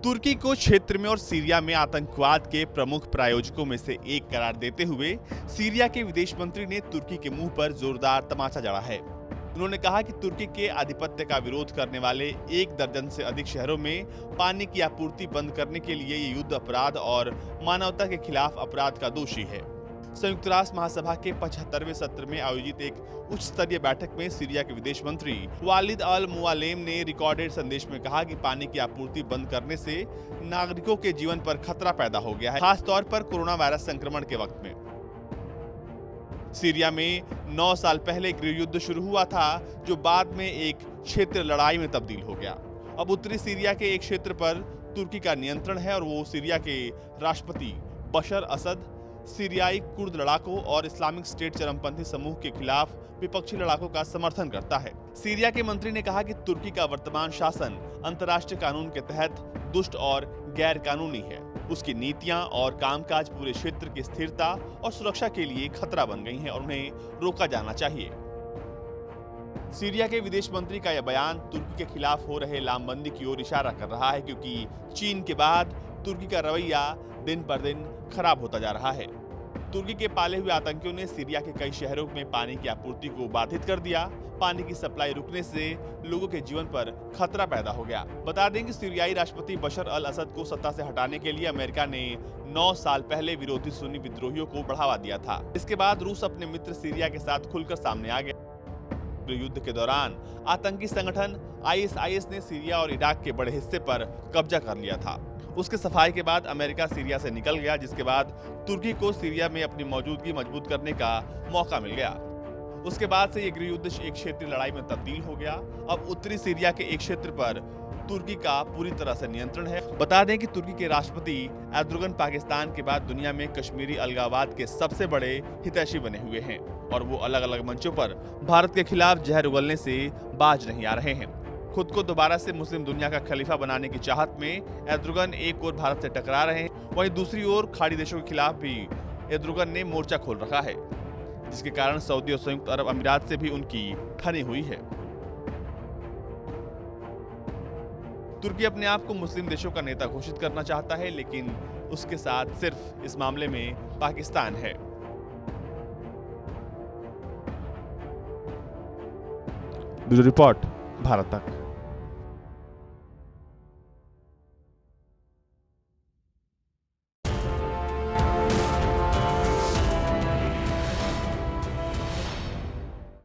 तुर्की को क्षेत्र में और सीरिया में आतंकवाद के प्रमुख प्रायोजकों में से एक करार देते हुए सीरिया के विदेश मंत्री ने तुर्की के मुंह पर जोरदार तमाचा जड़ा है। उन्होंने कहा कि तुर्की के आधिपत्य का विरोध करने वाले 1 दर्जन से अधिक शहरों में पानी की आपूर्ति बंद करने के लिए ये युद्ध अपराध और मानवता के खिलाफ अपराध का दोषी है। संयुक्त राष्ट्र महासभा के 75वें सत्र में आयोजित एक उच्च स्तरीय बैठक में सीरिया के विदेश मंत्री वालिद अल मुआलेम ने रिकॉर्डेड संदेश में कहा कि पानी की आपूर्ति बंद करने से नागरिकों के जीवन पर खतरा पैदा हो गया है, खासतौर पर कोरोना वायरस संक्रमण के वक्त में। सीरिया में 9 साल पहले गृह युद्ध शुरू हुआ था, जो बाद में एक क्षेत्र लड़ाई में तब्दील हो गया। अब उत्तरी सीरिया के एक क्षेत्र पर तुर्की का नियंत्रण है और वो सीरिया के राष्ट्रपति बशर असद, सीरियाई कुर्द लड़ाकों और इस्लामिक स्टेट चरमपंथी समूह के खिलाफ विपक्षी लड़ाकों का समर्थन करता है। सीरिया के मंत्री ने कहा कि तुर्की का वर्तमान शासन अंतर्राष्ट्रीय कानून के तहत दुष्ट और गैर कानूनी है। उसकी नीतियां और कामकाज पूरे क्षेत्र की स्थिरता और सुरक्षा के लिए खतरा बन गई हैं और उन्हें रोका जाना चाहिए। सीरिया के विदेश मंत्री का यह बयान तुर्की के खिलाफ हो रहे लामबंदी की ओर इशारा कर रहा है, क्योंकि चीन के बाद तुर्की का रवैया दिन पर दिन खराब होता जा रहा है। तुर्की के पाले हुए आतंकियों ने सीरिया के कई शहरों में पानी की आपूर्ति को बाधित कर दिया। पानी की सप्लाई रुकने से लोगों के जीवन पर खतरा पैदा हो गया। बता दें कि सीरियाई राष्ट्रपति बशर अल असद को सत्ता से हटाने के लिए अमेरिका ने 9 साल पहले विरोधी सुन्नी विद्रोहियों को बढ़ावा दिया था। इसके बाद रूस अपने मित्र सीरिया के साथ खुलकर सामने आ गया। युद्ध के दौरान आतंकी संगठन आईएसआईएस ने सीरिया और इराक के बड़े हिस्से पर कब्जा कर लिया था। उसके सफाई के बाद अमेरिका सीरिया से निकल गया, जिसके बाद तुर्की को सीरिया में अपनी मौजूदगी मजबूत करने का मौका मिल गया। उसके बाद से ये गृह युद्ध एक क्षेत्रीय लड़ाई में तब्दील हो गया। अब उत्तरी सीरिया के एक क्षेत्र पर तुर्की का पूरी तरह से नियंत्रण है। बता दें कि तुर्की के राष्ट्रपति एर्दोगन पाकिस्तान के बाद दुनिया में कश्मीरी अलगाववाद के सबसे बड़े हितैषी बने हुए हैं और वो अलग अलग मंचों पर भारत के खिलाफ जहर उगलने से बाज नहीं आ रहे हैं। खुद को दोबारा से मुस्लिम दुनिया का खलीफा बनाने की चाहत में एर्दोगन एक ओर भारत से टकरा रहे हैं, वहीं दूसरी ओर खाड़ी देशों के खिलाफ भी एर्दोगन ने मोर्चा खोल रखा है, जिसके कारण सऊदी और संयुक्त अरब अमीरात से भी उनकी ठनी हुई है। तुर्की अपने आप को मुस्लिम देशों का नेता घोषित करना चाहता है, लेकिन उसके साथ सिर्फ इस मामले में पाकिस्तान है। ब्यूरो रिपोर्ट, भारत तक।